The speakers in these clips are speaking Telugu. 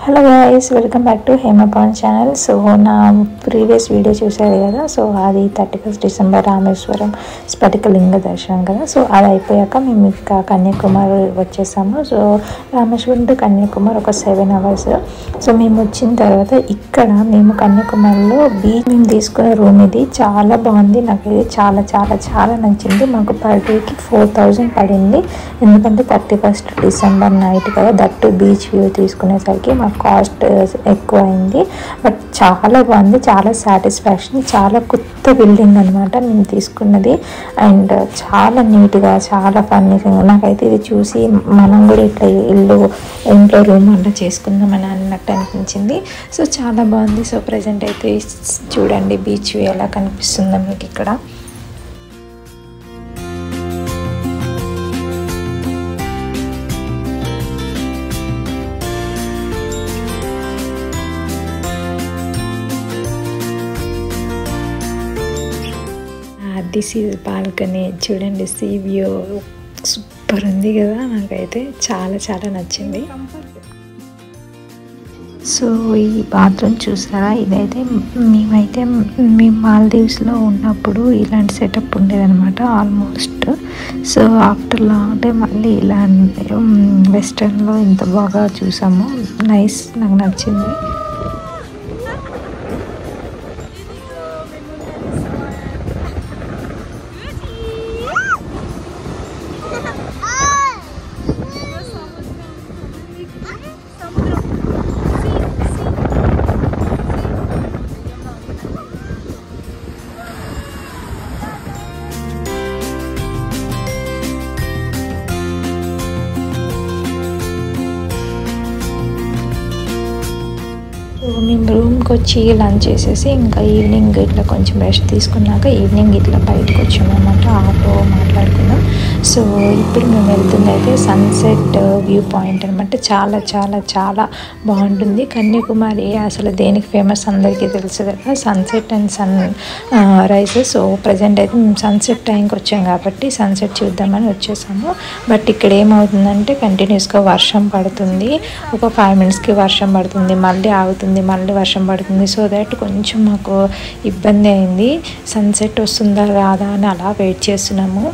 Hello guys, welcome back to Hemapan channel. So నా ప్రీవియస్ వీడియో చూసారు కదా. సో అది 31 డిసెంబర్ రామేశ్వరం స్ఫటికలింగ దర్శనం కదా. సో అది అయిపోయాక మేము ఇంకా కన్యాకుమారి వచ్చేసాము. సో రామేశ్వరం టు కన్యాకుమారి ఒక 7 hours. సో మేము వచ్చిన తర్వాత ఇక్కడ మేము కన్యాకుమారిలో బీచ్ మేము తీసుకున్న రూమ్ ఇది చాలా బాగుంది. నాకు ఇది చాలా చాలా చాలా నచ్చింది. మాకు పర్ డేకి 4000 పడింది. ఎందుకంటే 31 డిసెంబర్ నైట్ కదా, దట్టు బీచ్ వ్యూ తీసుకునేసరికి మాకు కాస్ట్ ఎక్కువ అయింది. బట్ చాలా బాగుంది, చాలా సాటిస్ఫాక్షన్. చాలా కొత్త బిల్డింగ్ అనమాట మేము తీసుకున్నది. అండ్ చాలా నీట్గా, చాలా ఫర్నిషింగ్. నాకైతే ఇది చూసి మనం కూడా ఇట్లా ఇంట్లో రూమ్ అలా చేసుకుందామని అన్నట్టు అనిపించింది. సో చాలా బాగుంది. సో ప్రజెంట్ అయితే చూడండి బీచ్ వ్యూ ఎలా కనిపిస్తుందో మీకు ఇక్కడ. This is balcony. చూడండి సీ వ్యూ సూపర్ ఉంది కదా. నాకైతే చాలా చాలా నచ్చింది. సో ఈ బాత్రూమ్ చూసారా, ఇదైతే మేము మాల్దీవ్స్లో ఉన్నప్పుడు ఇలాంటి సెటప్ ఉండేదన్నమాట almost. So after long time మళ్ళీ ఇలా వెస్టర్న్లో ఇంత బాగా చూసాము. నైస్, నాకు నచ్చింది. మేము రూమ్కి వచ్చి లంచ్ చేసేసి ఇంకా ఈవినింగ్ ఇట్లా కొంచెం రెస్ట్ తీసుకున్నాక ఈవినింగ్ ఇట్లా బయటకు వచ్చామన్నమాట. ఆటో మాట్లాడుకున్నాం. సో ఇప్పుడు మేము వెళ్తుంది అయితే సన్సెట్ వ్యూ పాయింట్ అనమాట. చాలా చాలా చాలా బాగుంటుంది. కన్యాకుమారి అసలు దేనికి ఫేమస్ అందరికీ తెలుసు కదా, sunset and sun rise. So present అయితే మేము సన్సెట్ టైంకి వచ్చాం కాబట్టి సన్సెట్ చూద్దామని వచ్చేసాము. బట్ ఇక్కడ ఏమవుతుందంటే కంటిన్యూస్గా వర్షం పడుతుంది. ఒక 5 minutesకి వర్షం పడుతుంది, మళ్ళీ ఆగుతుంది, మళ్ళీ వర్షం పడుతుంది. సో దట్ కొంచెం మాకు ఇబ్బంది అయింది. సన్సెట్ వస్తుందా రాదా అని అలా వెయిట్ చేస్తున్నాము.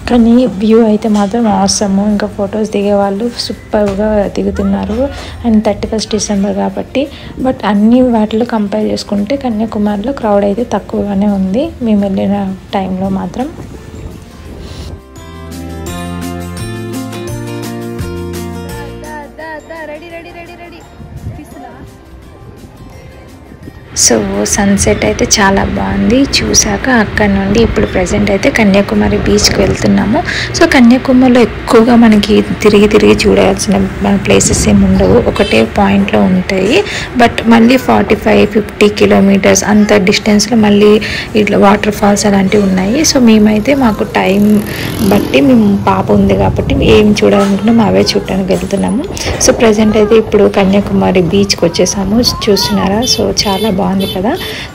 కానీ వ్యూ అయితే మాత్రం ఆసమ్. ఇంకా ఫొటోస్ దిగే వాళ్ళు సూపర్గా దిగుతున్నారు. అండ్ 31 డిసెంబర్ కాబట్టి. బట్ అన్ని వాటిలో కంపేర్ చేసుకుంటే కన్యాకుమారిలో క్రౌడ్ అయితే తక్కువగానే ఉంది మేము వెళ్ళిన టైంలో మాత్రం. సో సన్సెట్ అయితే చాలా బాగుంది. చూసాక అక్కడ నుండి ఇప్పుడు ప్రజెంట్ అయితే కన్యాకుమారి బీచ్కి వెళ్తున్నాము. సో కన్యాకుమారిలో ఎక్కువగా మనకి తిరిగి చూడాల్సిన ప్లేసెస్ ఏమి ఉండవు, ఒకటే పాయింట్లో ఉంటాయి. బట్ మళ్ళీ 45-50 kilometers అంత డిస్టెన్స్లో మళ్ళీ ఇట్లా వాటర్ ఫాల్స్ అలాంటివి ఉన్నాయి. సో మేమైతే మాకు టైం బట్టి మేము పాప ఉంది కాబట్టి ఏం చూడాలనుకున్నాం అవే చూడటానికి వెళ్తున్నాము. సో ప్రజెంట్ అయితే ఇప్పుడు కన్యాకుమారి బీచ్కి వచ్చేసాము. చూస్తున్నారా, సో చాలా బాగుంది కదా.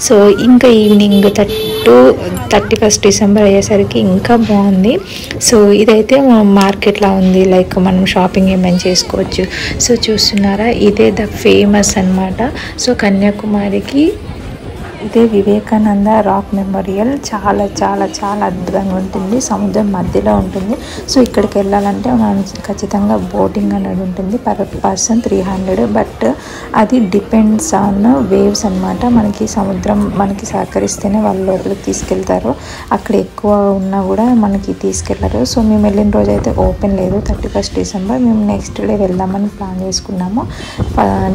సో ఇంకా ఈవినింగ్ 31 డిసెంబర్ అయ్యేసరికి ఇంకా బాగుంది. సో ఇదైతే మార్కెట్లా ఉంది, లైక్ మనం షాపింగ్ ఏమైనా చేసుకోవచ్చు. సో చూస్తున్నారా, ఇదే ద ఫేమస్ అన్నమాట. సో కన్యాకుమారికి ఇదే వివేకానంద రాక్ మెమోరియల్. చాలా చాలా చాలా అద్భుతంగా ఉంటుంది. సముద్రం మధ్యలో ఉంటుంది. సో ఇక్కడికి వెళ్ళాలంటే మనం ఖచ్చితంగా బోటింగ్ అనేది ఉంటుంది. Per person 300. బట్ అది డిపెండ్స్ ఆన్ వేవ్స్ అనమాట. మనకి సముద్రం మనకి సహకరిస్తేనే వాళ్ళు లోపలికి తీసుకెళ్తారు. అక్కడ ఎక్కువ ఉన్నా కూడా మనకి తీసుకెళ్లరు. సో మేము వెళ్ళిన రోజు అయితే ఓపెన్ లేదు 31 డిసెంబర్. మేము నెక్స్ట్ డే వెళ్దామని ప్లాన్ చేసుకున్నాము,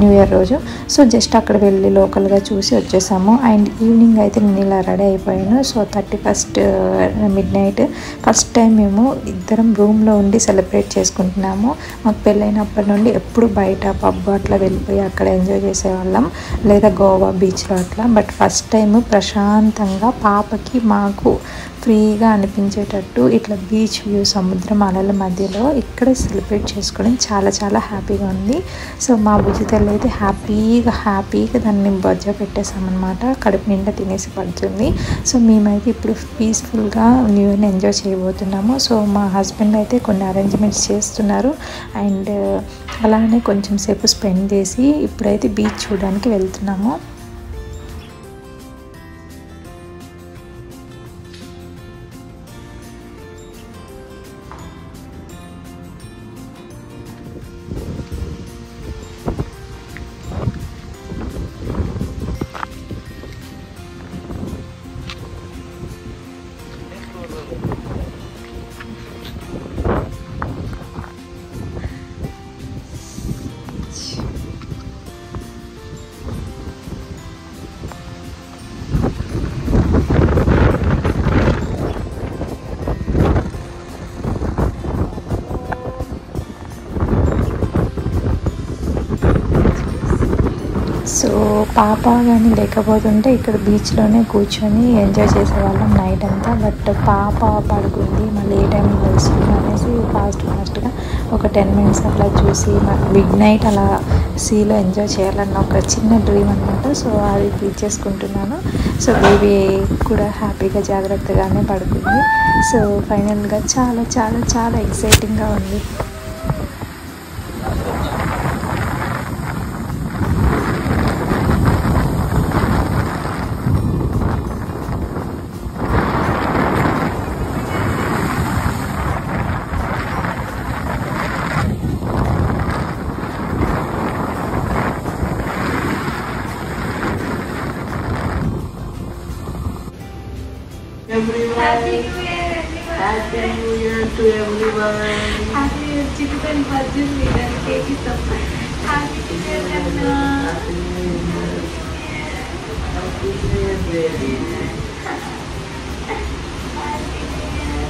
న్యూ ఇయర్ రోజు. సో జస్ట్ అక్కడ వెళ్ళి లోకల్గా చూసి వచ్చేసాము. అండ్ ఈవినింగ్ అయితే నేను ఇలా రెడీ అయిపోయాను. సో 31 midnight ఫస్ట్ టైం మేము ఇద్దరం రూమ్లో ఉండి సెలబ్రేట్ చేసుకుంటున్నాము. మాకు పెళ్ళైనప్పటి నుండి ఎప్పుడు బయట పబ్ అట్లా వెళ్ళిపోయి అక్కడ ఎంజాయ్ చేసేవాళ్ళం, లేదా గోవా బీచ్లో అట్లా. బట్ ఫస్ట్ టైం ప్రశాంతంగా పాపకి మాకు ఫ్రీగా అనిపించేటట్టు ఇట్లా బీచ్ వ్యూ, సముద్రం అలల మధ్యలో ఇక్కడ సెలబ్రేట్ చేసుకోవడం చాలా చాలా హ్యాపీగా ఉంది. సో మా బుజ్జితల్లి అయితే హ్యాపీగా దాన్ని బొజ్జ పెట్టేసామన్నమాట. కడుపు నిండా తినేసి పడుతుంది. సో మేమైతే ఇప్పుడు పీస్ఫుల్గా న్యూ ఇయర్ని ఎంజాయ్ చేయబోతున్నాము. సో మా హస్బెండ్ అయితే కొన్ని అరేంజ్మెంట్స్ చేస్తున్నారు అండ్ అలానే కొంచెం సేపు స్పెండ్ చేసి ఇప్పుడైతే బీచ్ చూడడానికి వెళ్తున్నాము. సో పాప కానీ లేకపోతుంటే ఇక్కడ బీచ్లోనే కూర్చొని ఎంజాయ్ చేసేవాళ్ళం నైట్ అంతా. బట్ పాప పడుకుంది, మళ్ళీ ఏ టైంలో వస్తుంది అనేసి ఫాస్ట్గా ఒక 10 minutes అట్లా చూసి మిడ్ నైట్ అలా సీలో ఎంజాయ్ చేయాలన్న ఒక చిన్న డ్రీమ్ అనమాట. సో అది తీర్చేసుకుంటున్నాను. సో బేబీ కూడా హ్యాపీగా జాగ్రత్తగానే పడుకుంది. సో ఫైనల్గా చాలా చాలా చాలా ఎక్సైటింగ్గా ఉంది. Everyone. Happy New Year, everyone. Happy New Year to everyone. Happy New Year, chicken budget leader, cake is up. Happy New Year, Anna. Happy New Year. Happy New Year, baby. Happy New Year. Happy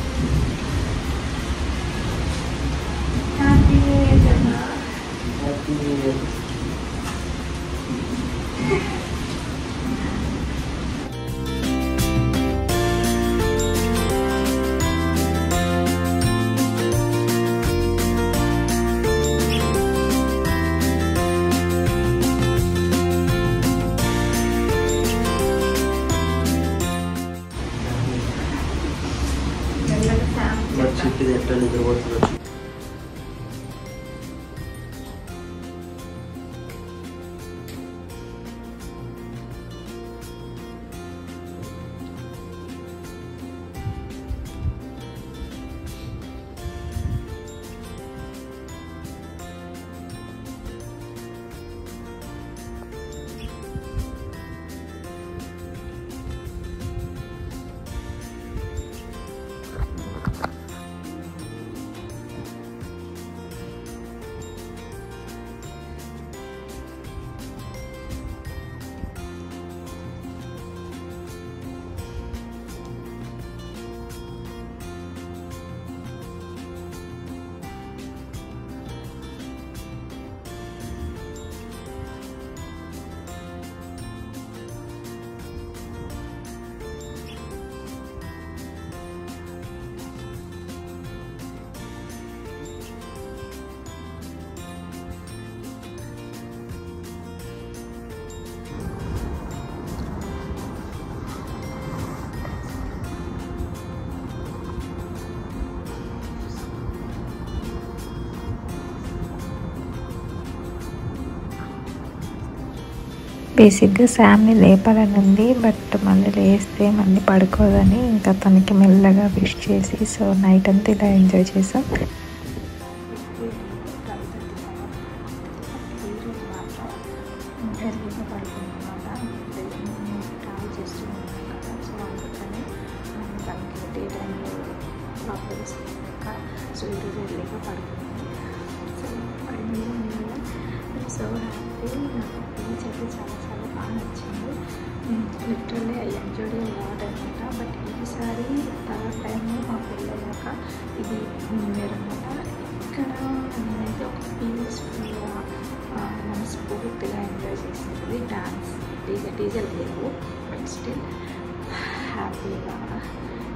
New Year. Happy New Year, Anna. Happy New Year. చిట్టి ఎట్లా నిద్రపోతున్నారు. బేసిక్గా శామ్ని లేపాలని ఉంది, బట్ మళ్ళీ లేస్తే మళ్ళీ పడుకోదని ఇంకా తనకి మెల్లగా విష్ చేసి సో నైట్ అంతా ఇలా ఎంజాయ్ చేసాం. సో ఈరోజు ఎర్లీగా పడుకుంది. So so happy. నాకు బీచ్ అయితే చాలా చాలా బాగా నచ్చింది. Literally I enjoyed a lot అనమాట. బట్ ఈసారి థర్డ్ టైం మా పెళ్ళయ్యాక ఇది న్యూ ఇయర్ అనమాట. ఇక్కడ నేనైతే ఒక పీస్ఫుల్గా మనస్ఫూర్తిగా ఎంజాయ్ చేసింది. డాన్స్ డీజల్ లేవు, బట్ స్టిల్ హ్యాపీగా.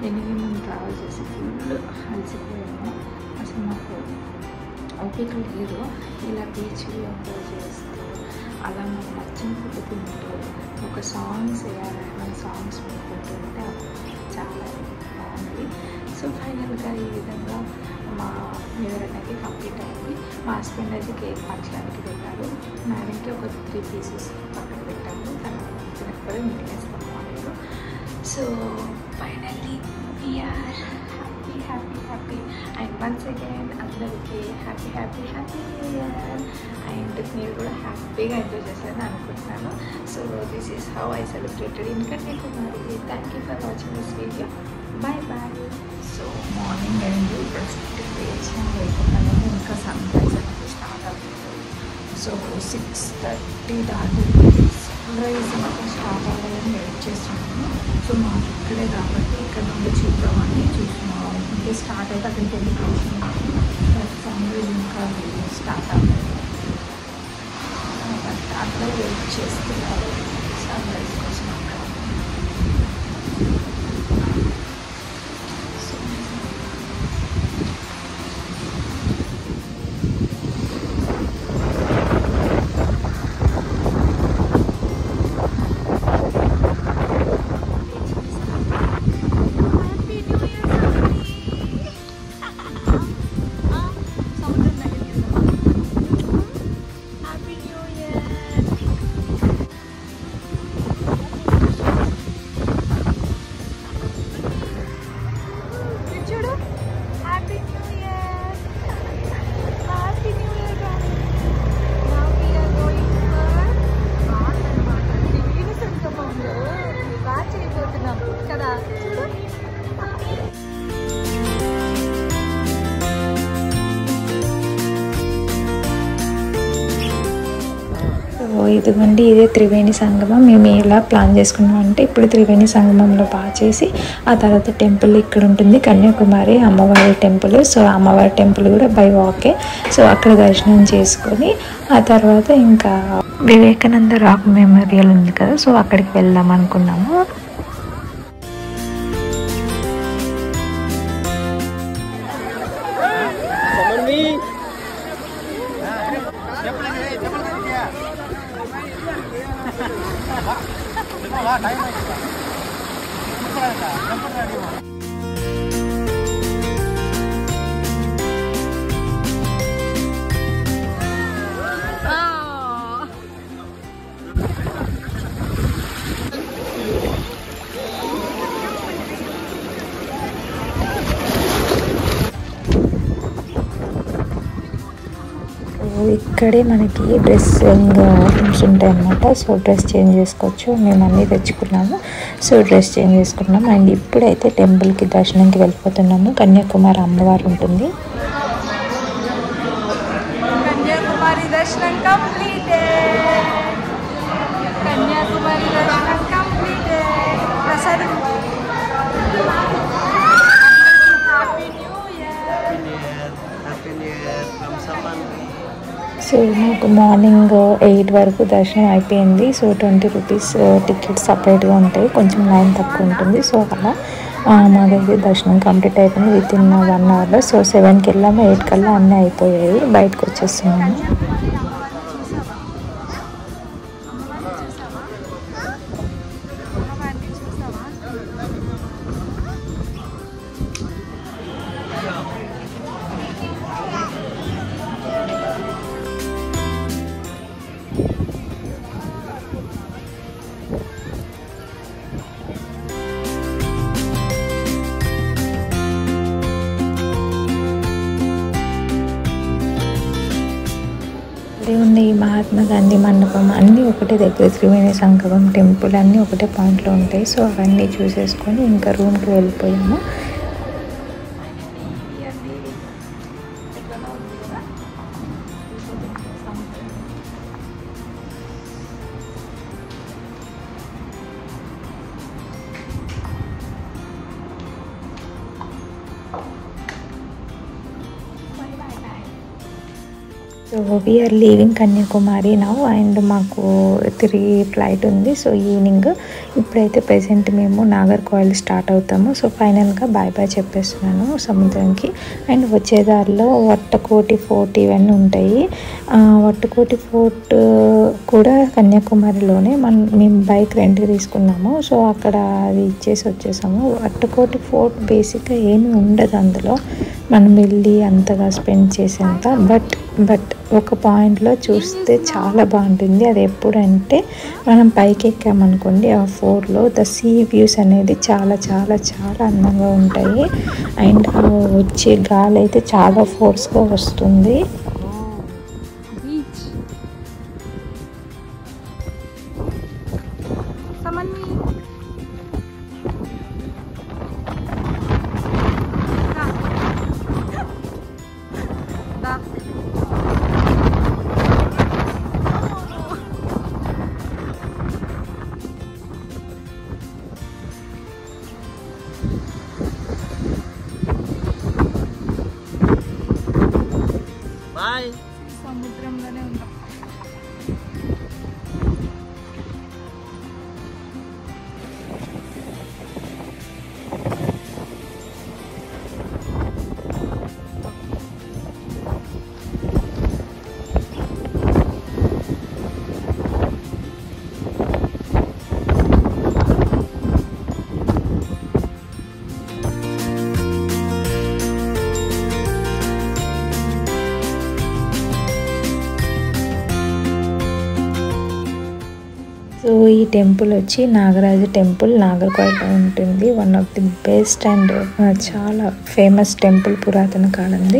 ఎనిమిది మంది ట్రావెల్ చేసి ఫుల్ అలసిపోయాము. అసలు మాకు ఓపిక లేదు. ఇలా బీచ్ ఎంజాయ్ చేస్తూ అలా మనకు నచ్చిన ఫుడ్ తింటూ ఒక సాంగ్స్ వేయాలి, మన సాంగ్స్ పెట్టుకుంటుంటే చాలా బాగుంది. సో ఫైనల్గా ఈ విధంగా మా న్యూఇయర్ అయితే కంప్లీట్ అయింది. మా హస్బెండ్ అయితే కేక్ పంచడానికి వెళ్ళారు. మేడంకి ఒక 3 పీసెస్ పక్కన పెట్టాము. తనకు కూడా ఇంటికేస్తాము వాళ్ళు. So finally we are happy and once again అందరికీ హ్యాపీ న్యూ ఇయర్. అండ్ మీరు కూడా హ్యాపీగా ఎంజాయ్ చేశారని అనుకుంటున్నాను. So this is how I celebrated in Kanyakumari. Thank you for watching this video. Bye. So morning అయింది, ఇప్పుడు వేసుకున్నాను. ఇంకా సన్ రైజ్ అనేది స్టార్ట్ అవుతుంది. సో 6:30 దాటింది. సన్ రైజ్ ఇంకా స్టార్ట్ అవ్వాలని వెయిట్ చేస్తున్నాను. సో మాకు ఇక్కడే కాబట్టి ఇక్కడ నుండి చూద్దామని చూస్తున్నాం. ఇంకా స్టార్ట్ అయితే అక్కడికి వెళ్ళిపోతున్నాను. సన్ రైజ్ ఇంకా స్టార్ట్ అవ్వలేదు. బట్ అందరూ వెయిట్ చేస్తున్నారు సన్ రైజ్ కోసం అక్కడ. ఇదిగోండి, ఇదే త్రివేణి సంగమం. మేము ఎలా ప్లాన్ చేసుకున్నాం అంటే ఇప్పుడు త్రివేణి సంగమంలో బాగా చేసి ఆ తర్వాత టెంపుల్ ఇక్కడ ఉంటుంది, కన్యాకుమారి అమ్మవారి టెంపుల్. సో అమ్మవారి టెంపుల్ కూడా బై వాకే. సో అక్కడ దర్శనం చేసుకొని ఆ తర్వాత ఇంకా వివేకానంద రాక్ మెమోరియల్ ఉంది కదా, సో అక్కడికి వెళ్దాం అనుకున్నాము. ఇక్కడే మనకి డ్రెస్సింగ్ రూమ్స్ ఉంటాయి అన్నమాట. సో డ్రెస్ చేంజ్ చేసుకోవచ్చు. మేము అన్నీ తెచ్చుకున్నాము. సో డ్రెస్ చేంజ్ చేసుకున్నాము. అండ్ ఇప్పుడైతే టెంపుల్కి దర్శనంకి వెళ్ళిపోతున్నాము. కన్యాకుమారి అమ్మవారు ఉంటుంది. కన్యాకుమారి దర్శనం కంప్లీటెడ్. ప్రసాదం. సో మాకు మార్నింగ్ 8 వరకు దర్శనం అయిపోయింది. సో 20 రూపీస్ టికెట్ సపరేట్గా ఉంటాయి, కొంచెం లైన్ తక్కువ ఉంటుంది. సో అలా మాకైతే దర్శనం కంప్లీట్ అయిపోయింది వితిన్ 1 అవర్లో. సో 7కి వెళ్ళాము, 8 కల్లా అన్నీ అయిపోయాయి. బయటకు వచ్చేస్తున్నాము. ఉంది మహాత్మా గాంధీ మండపం అన్నీ ఒకటే దగ్గర. త్రివేణి సంగమం టెంపుల్ అన్నీ ఒకటే పాయింట్లో ఉంటాయి. సో అవన్నీ చూసేసుకొని ఇంకా రూమ్కి వెళ్ళిపోయాము. So we are leaving Kanyakumari now and మాకు తిరిగి ఫ్లైట్ ఉంది. సో ఈవినింగ్ ఇప్పుడైతే ప్రెసెంట్ మేము నాగర్కోయిల్ స్టార్ట్ అవుతాము. సో ఫైనల్గా బాయ్ బాయ్ చెప్పేస్తున్నాను సముద్రంకి. అండ్ వచ్చేదారిలో వట్టకోటి ఫోర్ట్ ఇవన్నీ ఉంటాయి. వట్టకోటి ఫోర్ట్ కూడా కన్యాకుమారిలోనే మేము బైక్ రెంట్కి తీసుకున్నాము. సో అక్కడ అది ఇచ్చేసి వచ్చేసాము. వట్టకోటి ఫోర్ట్ బేసిక్గా ఏమీ ఉండదు అందులో మనం వెళ్ళి అంతగా స్పెండ్ చేసేంత. బట్ ఒక పాయింట్లో చూస్తే చాలా బాగుంటుంది. అది ఎప్పుడంటే మనం పైకి ఎక్కామనుకోండి ఆ ఫోర్లో ద సీ వ్యూస్ అనేది చాలా చాలా చాలా అందంగా ఉంటాయి. అండ్ వచ్చే గాలి అయితే చాలా ఫోర్స్గా వస్తుంది. సముద్రంలోనే ఉన్నాం. సో ఈ టెంపుల్ వచ్చి నాగరాజ టెంపుల్ నాగర్కోయిల్లో ఉంటుంది. One of the best and చాలా ఫేమస్ టెంపుల్ పురాతన కాలంది.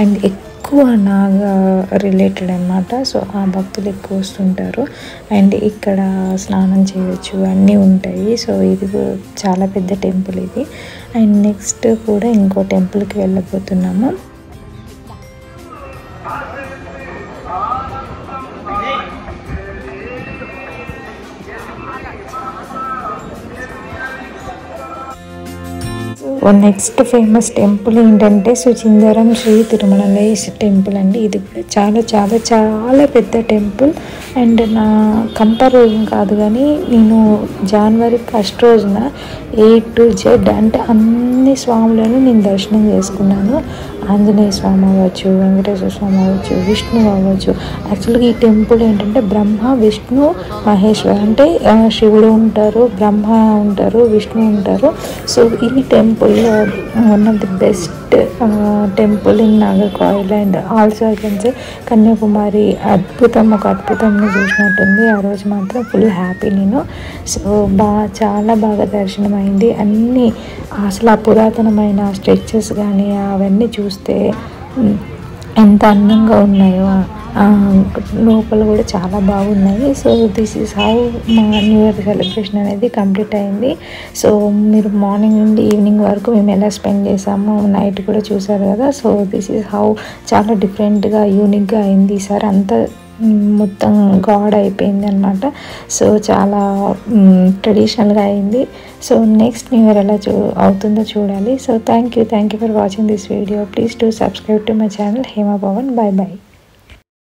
అండ్ ఎక్కువ నాగ రిలేటెడ్ అన్నమాట. సో ఆ భక్తులు ఎక్కువ వస్తుంటారు. అండ్ ఇక్కడ స్నానం చేయొచ్చు అన్నీ ఉంటాయి. సో ఇది చాలా పెద్ద టెంపుల్ ఇది. అండ్ నెక్స్ట్ కూడా ఇంకో టెంపుల్కి వెళ్ళబోతున్నాము. నెక్స్ట్ ఫేమస్ టెంపుల్ ఏంటంటే సుచిందరం శ్రీ తిరుమలలేశ టెంపుల్ అండి. ఇది చాలా చాలా చాలా పెద్ద టెంపుల్. అండ్ నా కంపారిజన్ కాదు కానీ నేను జనవరి 1 రోజున A to Z అంటే అన్ని స్వాములను నేను దర్శనం చేసుకున్నాను. ఆంజనేయ స్వామి అవ్వచ్చు, వెంకటేశ్వర స్వామి అవ్వచ్చు, విష్ణు అవ్వచ్చు. యాక్చువల్గా ఈ టెంపుల్ ఏంటంటే బ్రహ్మ విష్ణు మహేశ్వర్ అంటే శివుడు ఉంటారు, బ్రహ్మ ఉంటారు, విష్ణు ఉంటారు. సో ఈ temple one of the best temple in Nagercoil. And also I can say Kanyakumari అద్భుతం, ఒక అద్భుతంని చూసినట్టుంది. ఆ రోజు మాత్రం ఫుల్ హ్యాపీ నేను. సో చాలా బాగా దర్శనం అయింది. అన్నీ అసలు ఆ పురాతనమైన స్ట్రక్చర్స్ కానీ అవన్నీ చూస్తే ఎంత అందంగా ఉన్నాయో, లోపల కూడా చాలా బాగున్నాయి. సో దిస్ ఈజ్ హౌ మా న్యూ ఇయర్ సెలబ్రేషన్ అనేది కంప్లీట్ అయింది. సో మీరు మార్నింగ్ నుండి ఈవినింగ్ వరకు మేము ఎలా స్పెండ్ చేసాము, నైట్ కూడా చూసారు కదా. సో దిస్ ఈజ్ హౌ చాలా డిఫరెంట్గా యూనిక్గా అయింది. ఈసారి అంతా మొత్తం గాడ్ అయిపోయింది అనమాట. సో చాలా ట్రెడిషనల్గా అయింది. సో నెక్స్ట్ న్యూ ఇయర్ ఎలా అవుతుందో చూడాలి. So thank you for watching this video. Please to subscribe to my channel Hema Pavan. Bye bye.